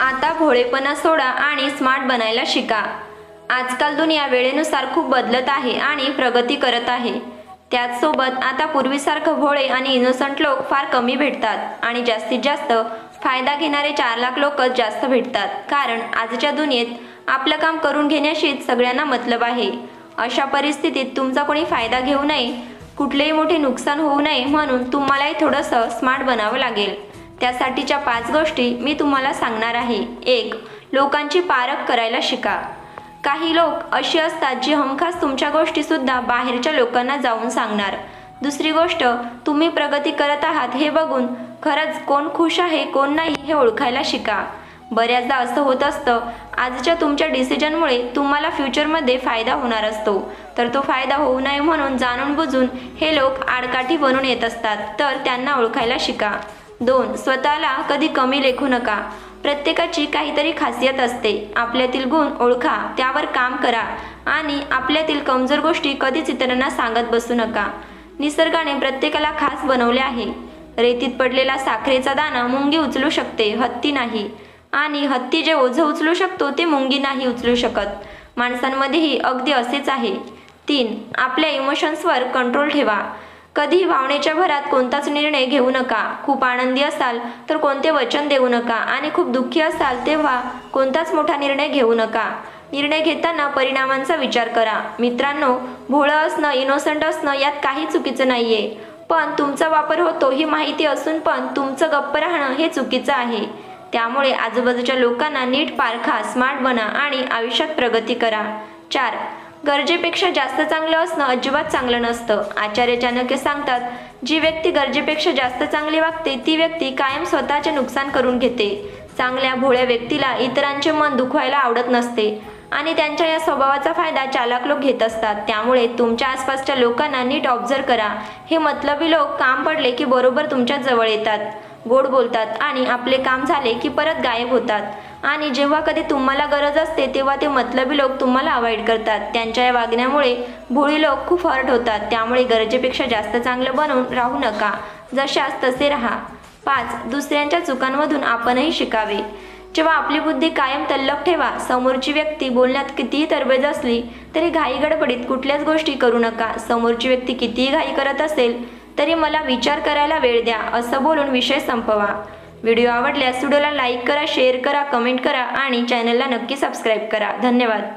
आता भोळेपणा सोडा आणि स्मार्ट बनायला शिका। आजकाल दुनिया वेळेनुसार खूप बदलत आहे आणि प्रगती करत आहे। त्याचसोबत आता पूर्वीसारखं भोळे आणि इनोसंट लोक फार कमी भेटतात आणि जास्तीत जास्त फायदा घेणारे 4 लाख लोकच जास्त भेटतात। कारण आजच्या दुनियेत आपलं काम करून घेण्याशीच सगळ्यांना मतलब आहे। अशा परिस्थितीत तुमचा कोणी फायदा घेऊ नये, कुठलेही मोठे नुकसान होऊ नये म्हणून तुम्हालाही थोडंसं स्मार्ट बनावं लागेल। त्यासाठीच्या 5 गोष्टी मी तुम्हाला सांगणार आहे। 1. लोकांची पारख करायला शिका। काही लोक अशी असतात जी हमखास तुमच्या गोष्टीसुद्धा बाहेरच्या लोकांना जाऊन सांगणार। दुसरी गोष्ट, तुम्ही प्रगती करत आहात हे बघून खरंच कोण खुश आहे कोण नाही हे ओळखायला शिका। बऱ्याचदा असं होत असतं, आजच्या तुमच्या डिसिजनमुळे तुम्हाला फ्युचरमध्ये फायदा होणार असतो, तर तो फायदा होऊ नये म्हणून जाणून बुजून हे लोक आडकाठी बनून येत असतात, तर त्यांना ओळखायला शिका। 2. स्वतःला कधी कमी लेखू नका। प्रत्येकाची काहीतरी खासियत असते। आपल्यातील गुण ओळखा, त्यावर काम करा आणि आपल्यातील कमजोर गोष्टी कधीच इतरांना सांगत बसू नका। निसर्गाने प्रत्येकाला खास बनवले आहे। रेतीत पडलेला साखरेचा दाणा मुंगी उचलू शकते, हत्ती नाही। आणि हत्ती जे ओझं उचलू शकतो ते मुंगी नाही उचलू शकत। माणसांमध्येही अगदी असेच आहे। 3. आपल्या इमोशन्सवर कंट्रोल ठेवा। कधी भावनेच्या भरात कोणताच निर्णय घेऊ नका। खूप आनंदी असाल तर कोणते वचन देऊ नका आणि खूप दुःखी असाल तेव्हा कोणताच मोठा निर्णय घेऊ नका। निर्णय घेताना परिणामांचा विचार करा। मित्रांनो, भोळं असणं, इनोसंट असणं यात काही चुकीचं नाहीये, पण तुमचा वापर होतो ही माहिती असून पण तुमचं गप्प राहणं हे चुकीचं आहे। त्यामुळे आजूबाजूच्या लोकांना नीट पारखा, स्मार्ट बना आणि आयुष्यात प्रगती करा। 4. गरजेपेक्षा जास्त चांगलं असणं अजिबात चांगलं नसतं। आचार्य चाणक्य सांगतात, जी व्यक्ती गरजेपेक्षा जास्त चांगली वागते ती व्यक्ती कायम स्वतःचे नुकसान करून घेते। चांगल्या भोळ्या व्यक्तीला इतरांचे मन दुखवायला आवडत नसते आणि त्यांच्या या स्वभावाचा फायदा चालाख लोक घेत असतात। त्यामुळे तुमच्या आसपासच्या लोकांना नीट ऑब्झर्व करा। हे मतलबी लोक काम पडले की बरोबर तुमच्या जवळ येतात, गोड बोलतात आणि आपले काम झाले की परत गायब होतात। आणि जेव्हा कधी तुम्हाला गरज असते तेव्हा ते मतलबी लोक तुम्हाला अवॉइड करतात। त्यांच्या या वागण्यामुळे भोळी लोक खूप हर्ट होतात। त्यामुळे गरजेपेक्षा जास्त चांगलं बनून राहू नका, जशास तसे राहा। 5. दुसऱ्यांच्या चुकांमधून आपणही शिकावे। जेव्हा आपली बुद्धी कायम तल्लख ठेवा। समोरची व्यक्ती बोलण्यात कितीही तरबेज असली तरी घाई गडबडीत कुठल्याच गोष्टी करू नका। समोरची व्यक्ती कितीही घाई करत असेल तरी मला विचार करायला वेळ द्या असं बोलून विषय संपवा। व्हिडिओ आवडल्यास व्हिडिओला लाईक करा, शेअर करा, कमेंट करा आणि चॅनलला नक्की सबस्क्राईब करा। धन्यवाद।